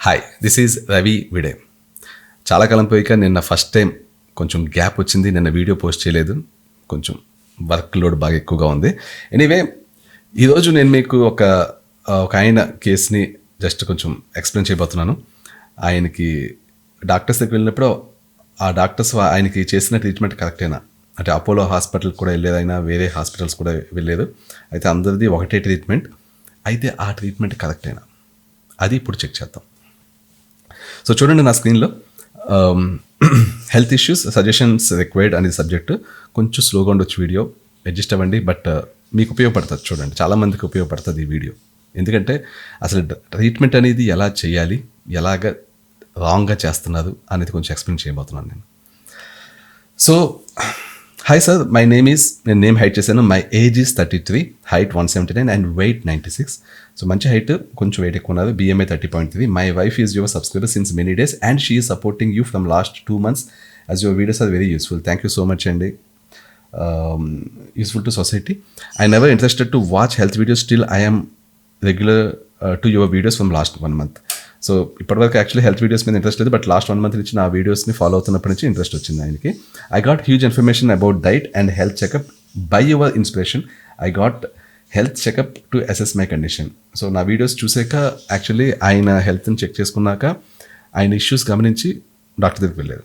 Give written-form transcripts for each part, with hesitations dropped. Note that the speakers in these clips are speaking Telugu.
Hi, this is Ravi Vide. చాలా కాలం పోయాక నిన్న ఫస్ట్ టైం కొంచెం గ్యాప్ వచ్చింది. నిన్న వీడియో పోస్ట్ చేయలేదు, కొంచెం వర్క్ లోడ్ బాగా ఎక్కువగా ఉంది. ఎనీవే, ఈరోజు నేను మీకు ఒక ఆయన కేసుని జస్ట్ కొంచెం ఎక్స్ప్లెయిన్ చేయబోతున్నాను. ఆయనకి డాక్టర్స్ దగ్గరికి వెళ్ళినప్పుడు ఆ డాక్టర్స్ ఆయనకి చేసిన ట్రీట్మెంట్ కరెక్టేనా, అంటే అపోలో హాస్పిటల్ కూడా వెళ్ళేదైనా వేరే హాస్పిటల్స్ కూడా వెళ్ళలేదు, అయితే అందరిది ఒకటే ట్రీట్మెంట్, అయితే ఆ ట్రీట్మెంట్ కరెక్టేనా అది ఇప్పుడు చెక్ చేద్దాం. సో చూడండి నా స్క్రీన్లో హెల్త్ ఇష్యూస్ సజెషన్స్ రిక్వైర్డ్ అనేది సబ్జెక్టు. కొంచెం స్లోగా ఉండొచ్చు వీడియో, అడ్జస్ట్ అవ్వండి, బట్ మీకు ఉపయోగపడుతుంది. చూడండి, చాలామందికి ఉపయోగపడుతుంది ఈ వీడియో. ఎందుకంటే అసలు ట్రీట్మెంట్ అనేది ఎలా చేయాలి, ఎలాగ రాంగ్గా చేస్తున్నారు అనేది కొంచెం ఎక్స్ప్లెయిన్ చేయబోతున్నాను నేను. So hi sir, my name is, నేను నేమ్ హైట్ చేశాను. My age is 33, height 179 and weight 96. So మంచి హైట్, కొంచెం వెయిట్ ఎక్కువ ఉన్నారు. BMI 30.3. My wife is your subscriber since many days and she is supporting you from last 2 months as your videos are very useful. Thank you so much అండి. Useful to society. I never interested to watch health videos, still I am regular to your videos from last 1 month. So ఇప్పటివరకు యాక్చువల్లీ హెల్త్ వీడియోస్ మీద ఇంట్రెస్ట్ లేదు, బట్ లాస్ట్ 1 month నుంచి నా వీడియోస్ని ఫాలో అవుతున్నప్పటి నుంచి ఇంట్రెస్ట్ వచ్చింది ఆయనకి. I got huge information about diet and health checkup by your inspiration. I got health checkup to assess my condition. So నా వీడియోస్ చూసాక యాక్చువల్లీ ఆయన హెల్త్ని చెక్ చేసుకున్నాక ఆయన ఇష్యూస్ గమనించి డాక్టర్ దగ్గరికి వెళ్ళారు.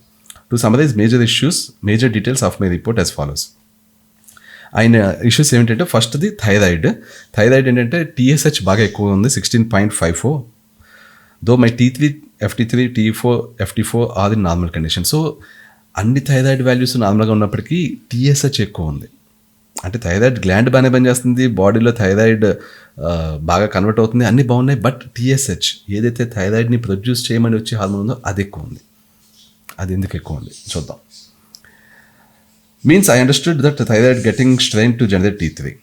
To summarize major details of my report as follows. ఆయన ఇష్యూస్ ఏమిటంటే, ఫస్ట్ది థైరాయిడ్ ఏంటంటే TSH బాగా ఎక్కువ ఉంది, 16.54. Though my T3, FT3, T4, FT4 are in normal condition. So అన్ని థైరాయిడ్ వాల్యూస్ నార్మల్గా ఉన్నప్పటికీ TSH ఎక్కువ ఉంది. అంటే థైరాయిడ్ గ్లాండ్ బాగానే పనిచేస్తుంది, బాడీలో థైరాయిడ్ బాగా కన్వర్ట్ అవుతుంది, అన్నీ బాగున్నాయి, బట్ TSH ఏదైతే థైరాయిడ్ని ప్రొడ్యూస్ చేయమని వచ్చే హార్మోన్ ఉందో అది ఎక్కువ ఉంది. అది ఎందుకు ఎక్కువ ఉంది చూద్దాం. Means I understood that thyroid getting strain to generate T3.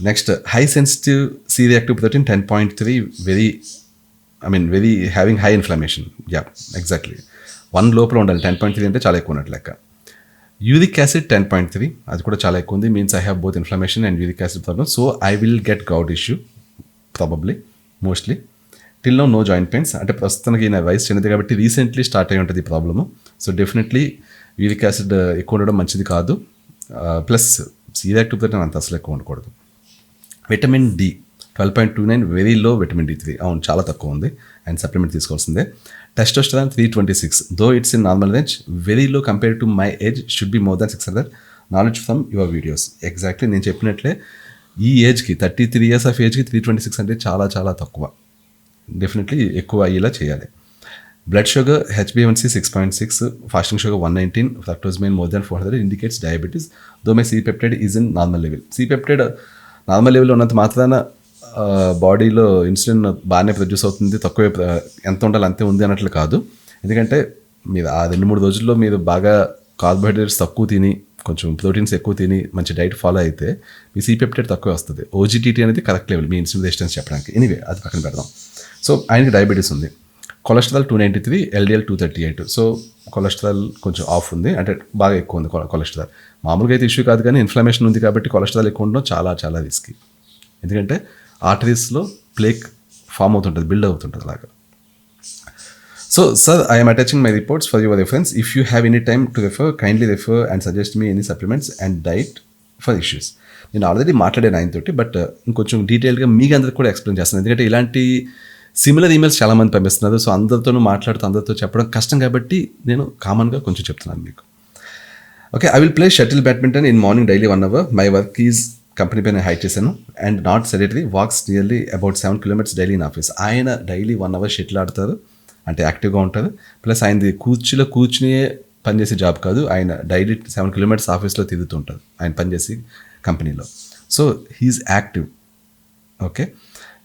Next, high sensitive C reactive protein 10.3, very having high inflammation. Yeah, exactly 1 లోపల ఉండాలి. 10.3 అంటే చాలా ఎక్కువ ఉన్నట్టు లెక్క. యూరిక్ యాసిడ్ 10.3, అది కూడా చాలా ఎక్కువ ఉంది. Means I have both inflammation and uric acid problem. So I will get gout issue probably, mostly. Till no joint pains. అంటే ప్రస్తుతానికి నా వయసు చిన్నది కాబట్టి రీసెంట్లీ స్టార్ట్ అయి ఉంటుంది ఈ problem. So definitely uric acid ఎక్కువ ఉండడం మంచిది కాదు. ప్లస్ C reactive protein అంత అసలు ఎక్కువ ఉండకూడదు. Vitamin D 12.29, very low. Vitamin D3 అవును చాలా తక్కువ ఉంది, అండ్ సప్లిమెంట్ తీసుకోవాల్సిందే. Testosterone 326, though it's in normal range, very low compare to my age, should be more than 600. Knowledge from your videos. Exactly నేను చెప్పినట్లే ఈ ఏజ్కి 33 years ఆఫ్ ఏజ్కి 326 అంటే చాలా చాలా తక్కువ. డెఫినెట్లీ ఎక్కువ అయ్యేలా చేయాలి. Blood sugar HbA1c 6.6, fasting sugar 119, fructose main more than 400 indicates diabetes, though my C peptide is in normal level. C peptide normal లెవెల్లో ఉన్నంత మాత్రాన బాడీలో ఇన్సులిన్ బాగానే ప్రొడ్యూస్ అవుతుంది, తక్కువే ఎంత ఉండాలి అంతే ఉంది అన్నట్లు కాదు. ఎందుకంటే మీరు ఆ 2-3 రోజుల్లో మీరు బాగా కార్బోహైడ్రేట్స్ తక్కువ తిని, కొంచెం ప్రోటీన్స్ ఎక్కువ తిని, మంచి డైట్ ఫాలో అయితే మీ C peptide తక్కువే వస్తుంది. OGTT అనేది కరెక్ట్ లెవెల్ మీ ఇన్సులిన్ రెసిస్టెన్స్ చెప్పడానికి. ఎనీవే, అది పక్కన పెడదాం. సో ఆయనకి డయాబెటీస్ ఉంది. Cholesterol 293, LDL 238. సో కొలెస్ట్రాల్ కొంచెం ఆఫ్ ఉంది, అంటే బాగా ఎక్కువ ఉంది కొలెస్ట్రాల్. మామూలుగా అయితే ఇష్యూ కాదు, కానీ ఇన్ఫ్లమేషన్ ఉంది కాబట్టి కొలెస్ట్రాల్ ఎక్కువ ఉండడం చాలా చాలా రిస్కీ. ఎందుకంటే ఆర్టరీస్లో ప్లేక్ ఫామ్ అవుతుంటుంది, బిల్డ్ అవుతుంటుంది అలాగా. So sir, I'm attaching my reports for your reference. If you have any time to refer, kindly refer and suggest me any supplements and diet for issues. నేను ఆల్రెడీ మాట్లాడాను ఆయనతోటి, బట్ ఇంకొంచెం డీటెయిల్గా మీకు అందరికి కూడా ఎక్స్ప్లెయిన్ చేస్తాను. ఎందుకంటే ఇలాంటి సిమిలర్ ఈమెయిల్స్ చాలామంది పంపిస్తున్నారు. సో అందరితోనూ మాట్లాడుతూ అందరితో చెప్పడం కష్టం కాబట్టి నేను కామన్గా కొంచెం చెప్తున్నాను మీకు. Okay, I will play shuttle badminton in morning daily 1 hour. My work is company పైన హైట్ చేశాను and not sedentary, walks nearly about 7 kilometers daily in office. ఆయన డైలీ 1 hour షటిల్ ఆడతారు, అంటే యాక్టివ్గా ఉంటారు. ప్లస్ ఆయనది కూర్చుని పనిచేసే జాబ్ కాదు, ఆయన డైలీ 7 kilometers ఆఫీస్లో తిరుగుతుంటారు ఆయన పనిచేసి కంపెనీలో. So he's active. ఓకే,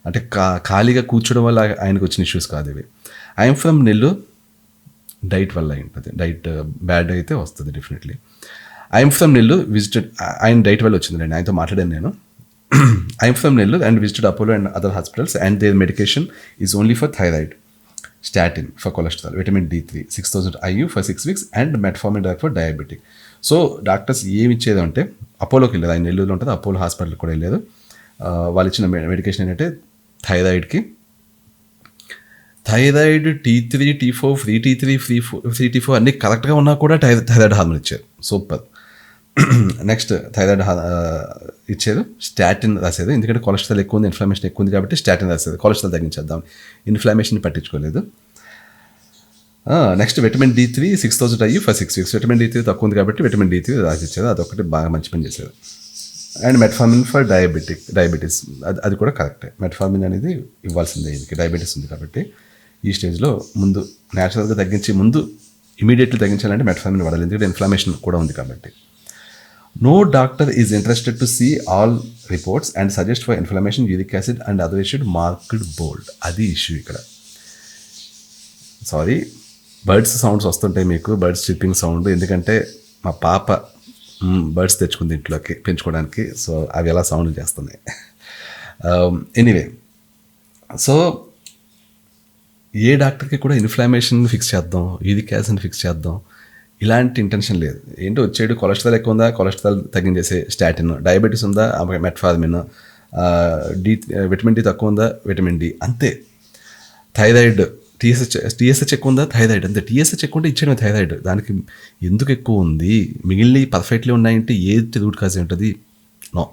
అంటే ఖాళీగా కూర్చోవడం వల్ల ఆయనకు వచ్చిన ఇష్యూస్ కాదు ఇవి. ఐఎమ్ ఫ్రమ్ నెల్లూరు, డైట్ వల్ల అయి ఉంటుంది. డైట్ బ్యాడ్ అయితే వస్తుంది definitely. I'm from Nellore, visited, ఆయన డైట్ వల్ల వచ్చిందండి, ఆయనతో మాట్లాడాను నేను. I'm from Nellore and visited Apollo and other hospitals and there medication is only for thyroid, statin for cholesterol, vitamin D3 6000 IU for 6 weeks and metformin drug for diabetic. So doctors ఏమి ఇచ్చేది అంటే, అపోలోకి వెళ్ళలేదు, ఆయన నెల్లూరులో ఉంటుంది, అపోలో హాస్పిటల్కి కూడా వెళ్ళలేదు. వాళ్ళు ఇచ్చిన మెడికేషన్ ఏంటంటే థైరాయిడ్కి thyroid T3, T4, free T3, free T4 అన్నీ కరెక్ట్గా ఉన్నా కూడా థైరాయిడ్ హార్మోన్ ఇచ్చారు. సూపర్. నెక్స్ట్ థైరాయిడ్ ఇచ్చారు, స్టాటిన్ రాసేది. ఎందుకంటే కొలెస్ట్రాల్ ఎక్కువ ఉంది, ఇన్ఫ్లమేషన్ ఎక్కువ ఉంది కాబట్టి స్టాటిన్ రాసేది. కొలెస్ట్రాల్ తగ్గించేద్దాం, ఇన్ఫ్లమేషన్ పట్టించుకోలేదు. Next vitamin D3 6000 IU for 6 weeks. Vitamin D3 తక్కువ ఉంది కాబట్టి విటమిన్ D3 రాసిచ్చారు. అదొకటి బాగా మంచి పని చేశారు. అండ్ మెట్ఫార్మిన్ ఫర్ డయాబెటీస్, అది కూడా కరెక్టే. మెట్ఫార్మిన్ అనేది ఇవ్వాల్సిందే, ఇది డయాబెటీస్ ఉంది కాబట్టి ఈ స్టేజ్లో ముందు న్యాచురల్గా ముందు ఇమీడియట్లీ తగ్గించాలంటే మెట్ఫార్మిన్ వాడాలి, ఎందుకంటే ఇన్ఫ్లమేషన్ కూడా ఉంది కాబట్టి. No doctor is interested to see all reports and suggest for inflammation, uric acid and other issued marked bold. అది ఇష్యూ ఇక్కడ. సారీ, బర్డ్స్ సౌండ్స్ వస్తుంటాయి మీకు, బర్డ్స్ చిప్పింగ్ సౌండ్, ఎందుకంటే మా పాప బర్డ్స్ తెచ్చుకుంది ఇంట్లోకి పెంచుకోవడానికి, సో అవి ఎలా సౌండ్ చేస్తున్నాయి. ఎనీవే, సో ఏ డాక్టర్కి కూడా ఇన్ఫ్లమేషన్ ఫిక్స్ చేద్దాం, యూరిక్ యాసిడ్ ఫిక్స్ చేద్దాం ఇలాంటి ఇంటెన్షన్ లేదు. ఏంటో వచ్చేడు కొలెస్ట్రాల్ ఎక్కువ ఉందా, కొలెస్ట్రాల్ తగ్గించేసే స్టాటిన్, డయాబెటీస్ ఉందా, మెట్ఫార్మిన్, విటమిన్ డి తక్కువ ఉందా, విటమిన్ డి, అంతే. థైరాయిడ్ టీఎస్హెచ్ ఎక్కువ ఉందా, థైరాయిడ్ అంతే. టీఎస్హెచ్ ఎక్కువ ఉంటే ఇచ్చేయడమే థైరాయిడ్. దానికి ఎందుకు ఎక్కువ ఉంది, మిగిలిన పర్ఫెక్ట్లీ ఉన్నాయంటే ఏది రూట్ కాజ్ ఉంటుంది, no,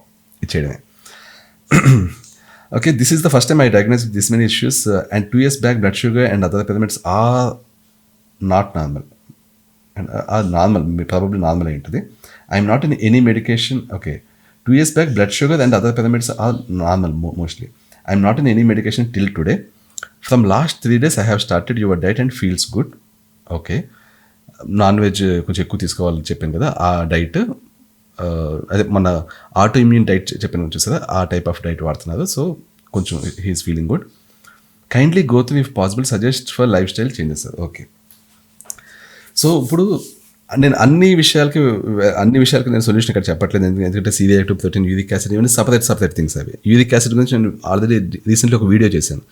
ఇచ్చేయడమే. Okay, this is the first time I diagnosed with this many issues, and 2 years back blood sugar and other parameters are not normal, and are normal, probably normal aintadi. I am not in any medication. Okay, 2 years back blood sugar and other parameters are normal mostly. I am not in any medication till today. From last 3 days I have started your diet and feels good. Okay, non-veg కొంచెం ఎక్కువ తీసుకోవాలని చెప్పాను కదా, ఆ డైట్, అదే మన ఆటో ఇమ్యూన్ డైట్ చెప్పిన చూసారా, ఆ టైప్ ఆఫ్ డైట్ వాడుతున్నారు. సో కొంచెం he's feeling good. Kindly go through if possible suggest for lifestyle changes. Okay, so ఇప్పుడు నేను అన్ని విషయాలకి నేను సొల్యూషన్ ఇక్కడ చెప్పట్లేదు, ఎందుకంటే C-reactive-13, యూరిక్ యాసిడ్, ఇవన్నీ సపరేట్ థింగ్స్. అవి యూరిక్ యాసిడ్ గురించి నేను ఆల్రెడీ రీసెంట్లీ ఒక వీడియో చేశాను.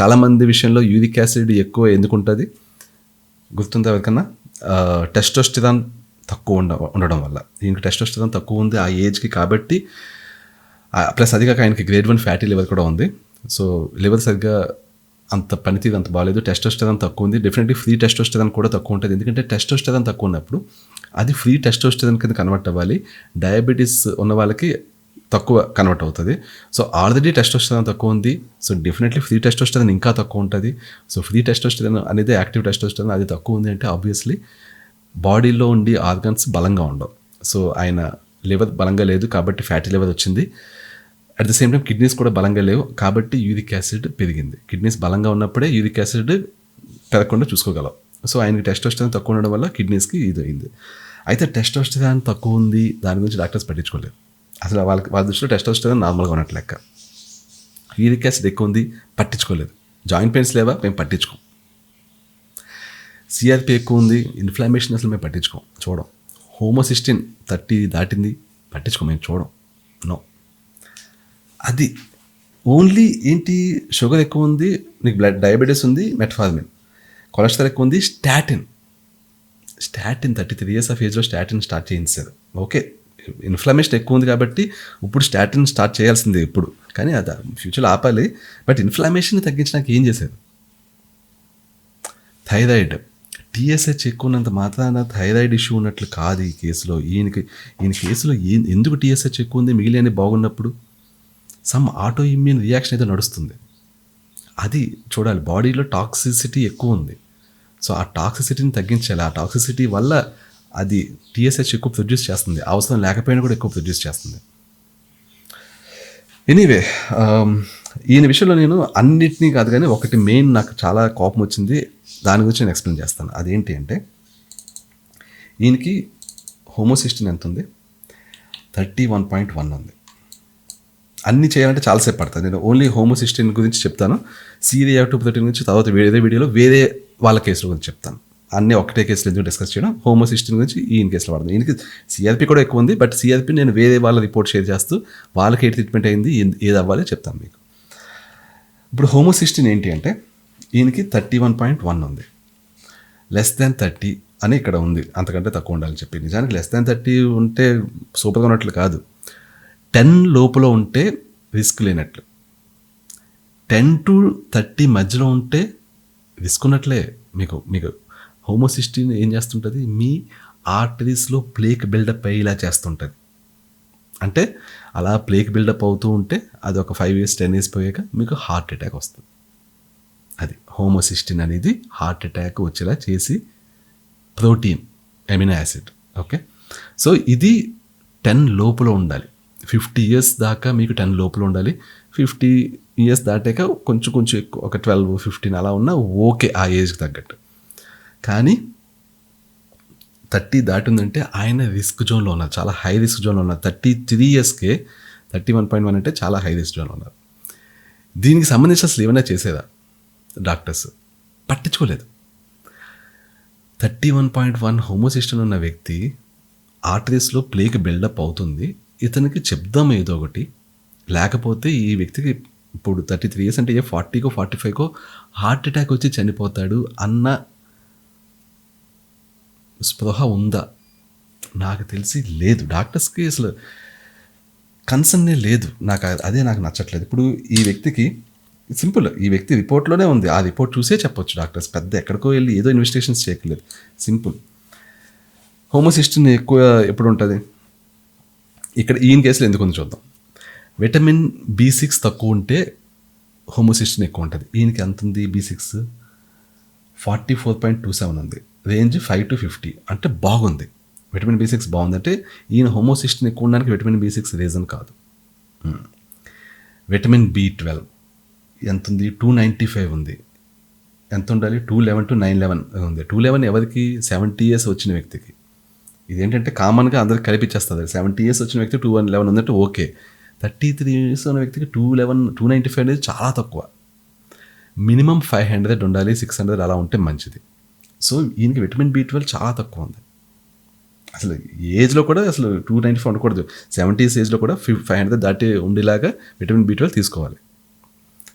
చాలామంది విషయంలో యూరిక్ యాసిడ్ ఎక్కువ ఎందుకు ఉంటుంది గుర్తుందా ఎవరికన్నా? టెస్టోస్టెరాన్ తక్కువ ఉండడం వల్ల. ఈయనకి టెస్టోస్టెరాన్ తక్కువ ఉంది ఆ ఏజ్కి కాబట్టి, ప్లస్ అది కాక ఆయనకి గ్రేడ్ 1 ఫ్యాటీ లివర్ కూడా ఉంది. సో లివర్ సరిగ్గా అంత పనితీరు అంత బాగాలేదు, టెస్టోస్టెరాన్ తక్కువ ఉంది. డెఫినెట్లీ ఫ్రీ టెస్టోస్టెరాన్ కూడా తక్కువ ఉంటుంది, ఎందుకంటే టెస్టోస్టెరాన్ తక్కువ ఉన్నప్పుడు అది ఫ్రీ టెస్టోస్టెరాన్ కింద కన్వర్ట్ అవ్వాలి. డయాబెటీస్ ఉన్న వాళ్ళకి తక్కువ కన్వర్ట్ అవుతుంది. సో ఆల్రెడీ టెస్టోస్టెరాన్ తక్కువ ఉంది, సో డెఫినెట్లీ ఫ్రీ టెస్టోస్టెరాన్ ఇంకా తక్కువ ఉంటుంది. సో ఫ్రీ టెస్టోస్టెరాన్ అనేది యాక్టివ్ టెస్టోస్టెరాన్, అది తక్కువ ఉంది అంటే ఆబ్వియస్లీ బాడీలో ఉండి ఆర్గన్స్ బలంగా ఉండవు. సో ఆయన లివర్ బలంగా లేదు కాబట్టి ఫ్యాటీ లివర్ వచ్చింది. At the same time kidneys కూడా బలంగా లేవు కాబట్టి యూరిక్ యాసిడ్ పెరిగింది. కిడ్నీస్ బలంగా ఉన్నప్పుడే యూరిక్ యాసిడ్ పెరగకుండా చూసుకోగలం. సో ఆయనకి టెస్టోస్టెరాన్ తక్కువ ఉండడం వల్ల కిడ్నీస్కి ఇది అయింది. అయితే టెస్టోస్టెరాన్ తక్కువ ఉంది దాని గురించి డాక్టర్స్ పట్టించుకోలేదు. అసలు వాళ్ళ దృష్టిలో టెస్టోస్టెరాన్ నార్మల్గా ఉన్నట్టు లెక్క. యూరిక్ యాసిడ్ ఎక్కువ ఉంది, పట్టించుకోలేదు. జాయింట్ పెయిన్స్ లేవా, మేము పట్టించుకోం. సిఆర్పి ఎక్కువ ఉంది, ఇన్ఫ్లమేషన్ అసలు మేము చూడం. హోమోసిస్టిన్ 30 దాటింది, పట్టించుకో, మేము చూడం. నో, అది ఓన్లీ ఏంటి, షుగర్ ఎక్కువ ఉంది, నీకు డయాబెటీస్ ఉంది, మెట్ఫార్మిన్, కొలెస్ట్రాల్ ఎక్కువ ఉంది, స్టాటిన్ 33 years ఆఫ్ ఏజ్లో స్టాటిన్ స్టార్ట్ చేయించారు. ఓకే, ఇన్ఫ్లమేషన్ ఎక్కువ ఉంది కాబట్టి ఇప్పుడు స్టాటిన్ స్టార్ట్ చేయాల్సిందే ఇప్పుడు, కానీ అది ఫ్యూచర్లో ఆపాలి. బట్ ఇన్ఫ్లమేషన్ తగ్గించడానికి ఏం చేశారు? థైరాయిడ్, టీఎస్హెచ్ ఎక్కువ ఉన్నంత మాత్రాన థైరాయిడ్ ఇష్యూ ఉన్నట్లు కాదు ఈ కేసులో. ఈయన కేసులో ఎందుకు టీఎస్హెచ్ ఎక్కువ ఉంది, మిగిలిన బాగున్నప్పుడు సమ్ ఆటో ఇమ్యూన్ రియాక్షన్ ఏదో నడుస్తుంది, అది చూడాలి. బాడీలో టాక్సిసిటీ ఎక్కువ ఉంది, సో ఆ టాక్సిసిటీని తగ్గించాలి. ఆ టాక్సిసిటీ వల్ల అది టీఎస్హెచ్ ఎక్కువ ప్రొడ్యూస్ చేస్తుంది, అవసరం లేకపోయినా కూడా ఎక్కువ ప్రొడ్యూస్ చేస్తుంది. ఎనీవే, ఈయన విషయంలో నేను అన్నిటినీ కాదు కానీ ఒకటి మెయిన్ నాకు చాలా కోపం వచ్చింది, దాని గురించి నేను ఎక్స్ప్లెయిన్ చేస్తాను. అదేంటి అంటే, ఈయనకి హోమోసిస్టిన్ ఎంత ఉంది, 31.1 ఉంది. అన్నీ చేయాలంటే చాలాసేపు పడుతుంది. నేను ఓన్లీ హోమోసిస్టిన్ గురించి చెప్తాను, C-reactive-13 గురించి తర్వాత వేరే వీడియోలో వేరే వాళ్ళ కేసుల గురించి చెప్తాను. అన్నీ ఒకటే కేసులు ఎందుకు డిస్కస్ చేయడం, హోమోసిస్టిన్ గురించి ఈయన కేసులో వాడదాం. ఈయనకి సిఆర్పి కూడా ఎక్కువ ఉంది, బట్ సిఆర్పి నేను వేరే వాళ్ళ రిపోర్ట్ షేర్ చేస్తూ వాళ్ళకి ఏ ట్రీట్మెంట్ అయింది, ఏది అవ్వాలి చెప్తాను మీకు. ఇప్పుడు హోమోసిస్టిన్ ఏంటి అంటే, ఈయనకి 31.1 ఉంది, <30 అని ఇక్కడ ఉంది, అంతకంటే తక్కువ ఉండాలని చెప్పి. నిజానికి <30 ఉంటే సూపర్గా ఉన్నట్లు కాదు, 10 లోపల ఉంటే రిస్క్ లేనట్లు, 10 to 30 మధ్యలో ఉంటే రిస్క్ ఉన్నట్లే. మీకు మీకు హోమోసిస్టిన్ ఏం చేస్తుంటుంది, మీ ఆర్టరీస్లో ప్లేక్ బిల్డప్ అయ్యేలా చేస్తుంటుంది. అంటే అలా ప్లేక్ బిల్డప్ అవుతూ ఉంటే అది ఒక 5 years 10 years పోయాక మీకు హార్ట్ అటాక్ వస్తుంది. అది హోమోసిస్టిన్ అనేది హార్ట్ అటాక్ వచ్చేలా చేసి protein, amino acid. Okay, so ఇది 10 లోపల ఉండాలి. 50 years దాకా మీకు 10 లోపల ఉండాలి. 50 years దాటాక కొంచెం కొంచెం ఎక్కువ, ఒక 12 15 అలా ఉన్నా ఓకే ఆ ఏజ్కి తగ్గట్టు. కానీ 30 దాటిందంటే ఆయన రిస్క్ జోన్లో ఉన్నారు, చాలా హై రిస్క్ జోన్లో ఉన్నారు. 33 yearsకే 31.1 అంటే చాలా హై రిస్క్ జోన్లో ఉన్నారు. దీనికి సంబంధించి అసలు ఏమైనా చేసేదా డాక్టర్స్? పట్టించుకోలేదు. 31.1 హోమోసిస్టన్ ఉన్న వ్యక్తి ఆర్టరీస్లో ప్లేక్ బిల్డప్ అవుతుంది, ఇతనికి చెప్దాం ఏదో ఒకటి, లేకపోతే ఈ వ్యక్తికి ఇప్పుడు 33 years అంటే 40కో 45కో హార్ట్ అటాక్ వచ్చి చనిపోతాడు అన్న స్పృహ ఉందా? నాకు తెలిసి లేదు. డాక్టర్స్కి అసలు కన్సర్నే లేదు. నాకు నచ్చట్లేదు. ఇప్పుడు ఈ వ్యక్తికి సింపుల్, ఈ వ్యక్తి రిపోర్ట్లోనే ఉంది, ఆ రిపోర్ట్ చూసే చెప్పొచ్చు డాక్టర్స్. పెద్ద ఎక్కడికో వెళ్ళి ఏదో ఇన్వెస్టిగేషన్స్ చేయట్లేదు. సింపుల్. హోమోసిస్టిన్ ఎక్కువ ఎప్పుడు ఉంటుంది? ఇక్కడ ఈయన కేసులో ఎందుకు ఉంది చూద్దాం. విటమిన్ B6 తక్కువ ఉంటే హోమోసిస్టిన్ ఎక్కువ ఉంటుంది. ఈయనకి ఎంత ఉంది? B6 44.27 ఉంది. రేంజ్ 5 to 50 అంటే బాగుంది. విటమిన్ B6 బాగుంది అంటే ఈయన హోమోసిస్టిన్ ఎక్కువ ఉండడానికి విటమిన్ B6 రీజన్ కాదు. విటమిన్ B12 ఎంత ఉంది? 295 ఉంది. ఎంత ఉండాలి? 211 to 911 ఉంది. 211 ఎవరికి? 70 years వచ్చిన వ్యక్తికి. ఇదేంటంటే కామన్గా అందరికి కలిపిచ్చేస్తుంది. 70 years వచ్చిన వ్యక్తి 211 ఉందంటే ఓకే. 33 years ఉన్న వ్యక్తికి 295 అనేది చాలా తక్కువ. మినిమం 500 ఉండాలి, 600 అలా ఉంటే మంచిది. సో ఈయనకి విటమిన్ B12 చాలా తక్కువ ఉంది. అసలు ఏజ్లో కూడా అసలు 295 ఉండకూడదు. 70s ఏజ్లో కూడా 500 దాటి ఉండేలాగా విటమిన్ B12 తీసుకోవాలి.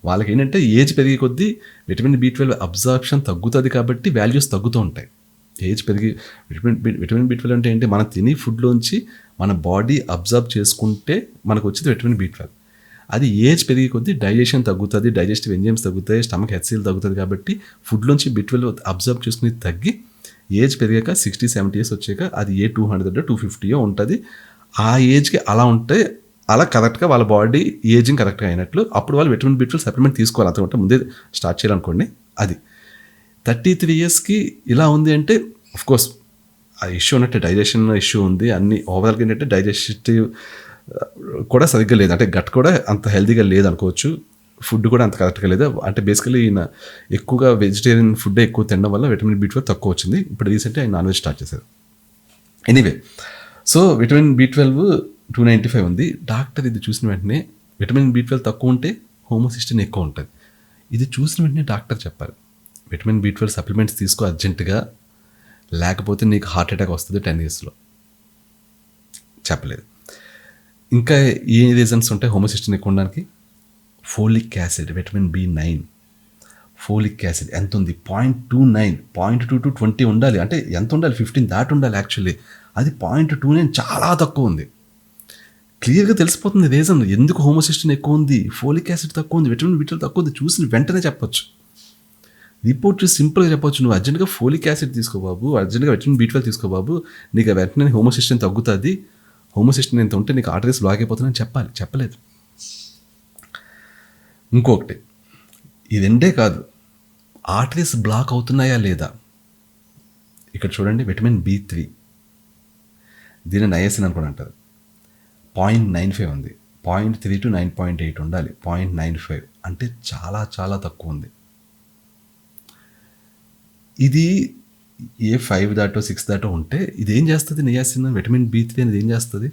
వాళ్ళకి ఏంటంటే ఏజ్ పెరిగే కొద్దీ విటమిన్ B12 అబ్జార్ప్షన్ తగ్గుతుంది కాబట్టి వాల్యూస్ తగ్గుతూ ఉంటాయి. ఏజ్ పెరిగి విటమిన్ B12 అంటే ఏంటి? మనం తిని ఫుడ్లోంచి మన బాడీ అబ్జర్వ్ చేసుకుంటే మనకు వచ్చేది విటమిన్ B12. అది ఏజ్ పెరిగే కొద్దీ డైజెషన్ తగ్గుతుంది, డైజెస్టివ్ ఎంజైమ్స్ తగ్గుతాయి, స్టమక్ HCl తగ్గుతుంది. కాబట్టి ఫుడ్లోంచి B12 అబ్జర్వ్ చేసుకుని తగ్గి ఏజ్ పెరిగాక 60-70 years వచ్చాక అది 200 250 ఉంటుంది. ఆ ఏజ్కి అలా ఉంటే అలా కరెక్ట్గా వాళ్ళ బాడీ ఏజింగ్ కరెక్ట్గా అయినట్లు అప్పుడు వాళ్ళు విటమిన్ B12 సప్లిమెంట్ తీసుకోవాలి. అంతకుంటే ముందే స్టార్ట్ చేయాలనుకోండి. అది 33 yearsకి ఇలా ఉంది అంటే కోర్స్ ఆ ఇష్యూ ఉన్నట్టే, డైజెషన్ ఇష్యూ ఉంది. అన్ని ఓవరాల్గా ఏంటంటే డైజెస్టివ్ కూడా సరిగ్గా లేదు, అంటే గట్ కూడా అంత హెల్తీగా లేదు అనుకోవచ్చు. ఫుడ్ కూడా అంత కరెక్ట్గా లేదు. అంటే బేసికలీ ఈయన ఎక్కువగా వెజిటేరియన్ ఫుడ్ ఎక్కువ తినడం వల్ల విటమిన్ B12 తక్కువ వచ్చింది. ఇప్పుడు రీసెంట్గా ఆయన నాన్ వెజ్ స్టార్ట్ చేశారు. ఎనీవే, సో విటమిన్ B12 295 ఉంది. డాక్టర్ ఇది చూసిన వెంటనే విటమిన్ B12 తక్కువ ఉంటే హోమోసిస్టిన్ ఎక్కువ ఉంటుంది. ఇది చూసిన వెంటనే డాక్టర్ చెప్పారు, విటమిన్ B12 సప్లిమెంట్స్ తీసుకో అర్జెంటుగా, లేకపోతే నీకు హార్ట్ అటాక్ వస్తుంది 10 yearsలో. చెప్పలేదు. ఇంకా ఏ రీజన్స్ ఉంటాయి హోమోసిస్టిన్ ఎక్కువ ఉండడానికి? Folic acid, vitamin B9. Folic acid ఎంత ఉంది? 0.29. 0.2 to 20 ఉండాలి. అంటే ఎంత ఉండాలి? 15 దాటి ఉండాలి యాక్చువల్లీ. అది 0.29 చాలా తక్కువ ఉంది. క్లియర్గా తెలిసిపోతుంది రీజన్ ఎందుకు హోమోసిస్టిన్ ఎక్కువ ఉంది. ఫోలిక్ యాసిడ్ తక్కువ ఉంది, విటమిన్ B12 తక్కువ ఉంది. చూసిన వెంటనే చెప్పొచ్చు, రిపోర్ట్ చూసి సింపుల్గా చెప్పొచ్చు, నువ్వు అర్జెంట్గా ఫోలిక్ యాసిడ్ తీసుకో బాబు, అర్జెంట్గా విటమిన్ B12 తీసుకో బాబు, నీకు వెంటనే హోమోసిస్టిన్ తగ్గుతుంది, హోమోసిస్టిన్ ఎంత ఉంటే నీకు ఆర్టరీస్ బ్లాక్ అయిపోతుందని చెప్పాలి. చెప్పలేదు. ఇంకొకటి, ఇది రెండే కాదు, ఆర్టరీస్ బ్లాక్ అవుతున్నాయా లేదా ఇక్కడ చూడండి. విటమిన్ B3, దీన్ని నయాసిన్ అనుకుని అంటారు, 0.95 ఉంది. 0.3 to 9.8 ఉండాలి. 0.95 అంటే చాలా చాలా తక్కువ ఉంది. ఇది ఏ 5 దాటో 6 దాటో ఉంటే ఇదేం చేస్తుంది? నియాసిన్, విటమిన్ B3 అనేది ఏం చేస్తుంది?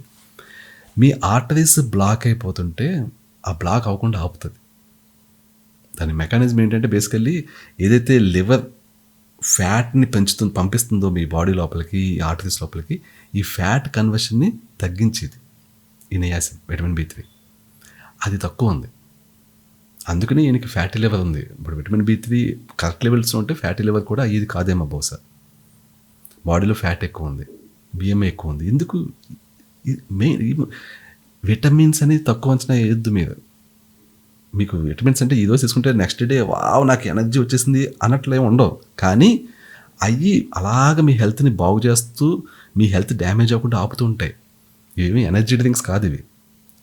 మీ ఆర్టరీస్ బ్లాక్ అయిపోతుంటే ఆ బ్లాక్ అవ్వకుండా ఆపుతుంది. దాని మెకానిజం ఏంటంటే బేసికల్లీ ఏదైతే లివర్ ఫ్యాట్ని పంపిస్తుందో మీ బాడీ లోపలికి, ఈ ఆర్టరీస్ లోపలికి, ఈ ఫ్యాట్ కన్వర్షన్ని తగ్గించేది ఈ నియాసిన్, విటమిన్ B3. అది తక్కువ ఉంది. అందుకని ఈయనకి ఫ్యాటీ లివర్ ఉంది. ఇప్పుడు విటమిన్ B3 కరెక్ట్ లెవెల్స్లో ఉంటే ఫ్యాటీ లివర్ కూడా ఇది కాదేమో బహుశా. బాడీలో ఫ్యాట్ ఎక్కువ ఉంది, BMI ఎక్కువ ఉంది. ఎందుకు? మెయిన్ విటమిన్స్ అనేది తక్కువ అంచనా వేయద్దు మీరు. మీకు విటమిన్స్ అంటే ఈరోజు తీసుకుంటే నెక్స్ట్ డే వావ్ నాకు ఎనర్జీ వచ్చేసింది అన్నట్లు ఏమి ఉండవు. కానీ అవి అలాగ మీ హెల్త్ని బాగు చేస్తూ మీ హెల్త్ డ్యామేజ్ అవ్వకుండా ఆపుతూ ఉంటాయి. ఇవి ఎనర్జీ డ్రింక్స్ కాదు ఇవి.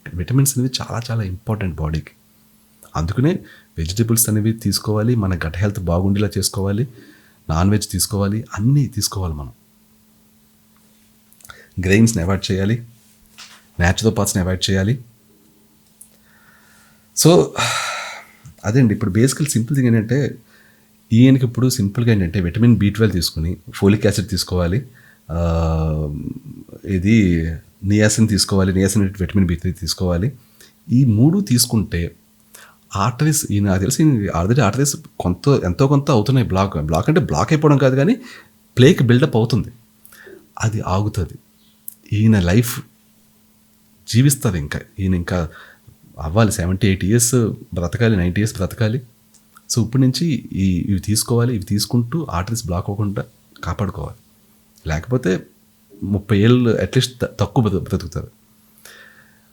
విటమిన్స్ అనేవి చాలా చాలా ఇంపార్టెంట్ బాడీకి. అందుకనే వెజిటబుల్స్ అనేవి తీసుకోవాలి, మన గట్ హెల్త్ బాగుండేలా చేసుకోవాలి, నాన్ వెజ్ తీసుకోవాలి, అన్నీ తీసుకోవాలి మనం. గ్రెయిన్స్ని అవాయిడ్ చేయాలి, న్యాచురోపాత్స్ని అవాయిడ్ చేయాలి. సో అదేండి ఇప్పుడు బేసికల్ సింపుల్ థింగ్ ఏంటంటే ఈయనకి ఇప్పుడు సింపుల్గా ఏంటంటే విటమిన్ B12 తీసుకుని ఫోలిక్ యాసిడ్ తీసుకోవాలి, ఇది నియాసిన్ తీసుకోవాలి, నియాసిన్ విటమిన్ B3 తీసుకోవాలి. ఈ 3 తీసుకుంటే ఆర్టరీస్ నాకు తెలిసి ఆల్రెడీ ఆర్టరీస్ ఎంతో కొంత అవుతున్నాయి. బ్లాక్ అంటే బ్లాక్ అయిపోవడం కాదు కానీ ప్లేక్ బిల్డప్ అవుతుంది, అది ఆగుతుంది. ఈయన లైఫ్ జీవిస్తుంది, ఈయన ఇంకా అవ్వాలి 78 years బ్రతకాలి, 90 years బ్రతకాలి. సో ఇప్పటి నుంచి ఇవి తీసుకోవాలి, ఇవి తీసుకుంటూ ఆర్టరీస్ బ్లాక్ అవ్వకుండా కాపాడుకోవాలి. లేకపోతే 30 ఏళ్ళు అట్లీస్ట్ తక్కువ బ్రతుకుతారు.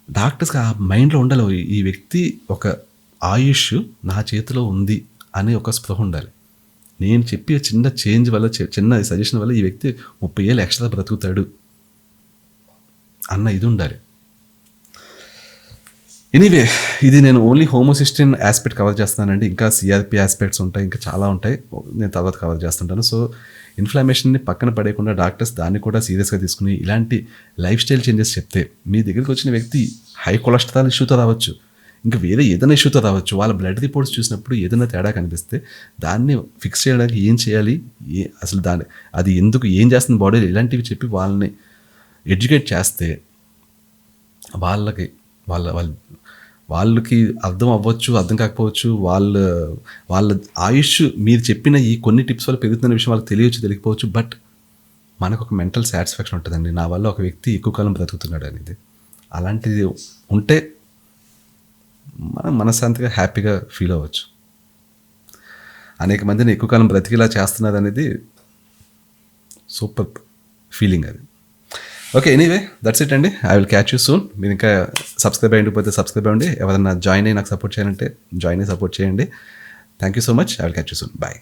డాక్టర్స్కి ఆ మైండ్లో ఉండాలి, ఈ వ్యక్తి ఒక ఆయుష్ నా చేతిలో ఉంది అనే ఒక స్పృహ ఉండాలి. నేను చెప్పే చిన్న చేంజ్ వల్ల, చిన్న సజెషన్ వల్ల ఈ వ్యక్తి 30 ఏళ్ళు ఎక్స్ట్రా బ్రతుకుతాడు అన్న ఇది ఉండాలి. ఎనీవే ఇది నేను ఓన్లీ హోమోసిస్టిన్ ఆస్పెక్ట్ కవర్ చేస్తున్నానండి. ఇంకా CRP ఆస్పెక్ట్స్ ఉంటాయి, ఇంకా చాలా ఉంటాయి, నేను తర్వాత కవర్ చేస్తుంటాను. సో ఇన్ఫ్లమేషన్ని పక్కన పడేయకుండా డాక్టర్స్ దాన్ని కూడా సీరియస్గా తీసుకుని ఇలాంటి లైఫ్ స్టైల్ చేంజెస్ చెప్తే మీ దగ్గరికి వచ్చిన వ్యక్తి హై కొలెస్ట్రాల్ ఇష్యూతో రావచ్చు, ఇంకా వేరే ఏదైనా ఇష్యూతో రావచ్చు. వాళ్ళ బ్లడ్ రిపోర్ట్స్ చూసినప్పుడు ఏదైనా తేడా కనిపిస్తే దాన్ని ఫిక్స్ చేయడానికి ఏం చేయాలి, అసలు అది ఎందుకు ఏం చేస్తుంది బాడీలో, ఇలాంటివి చెప్పి వాళ్ళని ఎడ్యుకేట్ చేస్తే వాళ్ళకి అర్థం అవ్వచ్చు, అర్థం కాకపోవచ్చు. వాళ్ళ ఆయుష్ మీరు చెప్పిన ఈ కొన్ని టిప్స్ వల్ల పెరుగుతున్న విషయం వాళ్ళకి తెలియకపోవచ్చు. బట్ మనకు ఒక మెంటల్ సాటిస్ఫాక్షన్ ఉంటుందండి, నా వల్ల ఒక వ్యక్తి ఎక్కువ కాలం బ్రతుకుతున్నాడు అనేది. అలాంటిది ఉంటే మనం మనశ్శాంతిగా హ్యాపీగా ఫీల్ అవ్వచ్చు. అనేక మందిని ఎక్కువ కాలం బ్రతికేలా చేస్తున్నారు అనేది సూపర్ ఫీలింగ్ అది. ఓకే, ఎనీవే దట్స్ ఇట్ అండి. I will catch you soon. మీరు ఇంకా సబ్స్క్రైబ్ అయ్యిండిపోతే సబ్స్క్రైబ్ అవ్వండి. ఎవరైనా జాయిన్ అయ్యి నాకు సపోర్ట్ చేయాలంటే జాయిన్ అయ్యి సపోర్ట్ చేయండి. Thank you so much. I will catch you soon. Bye.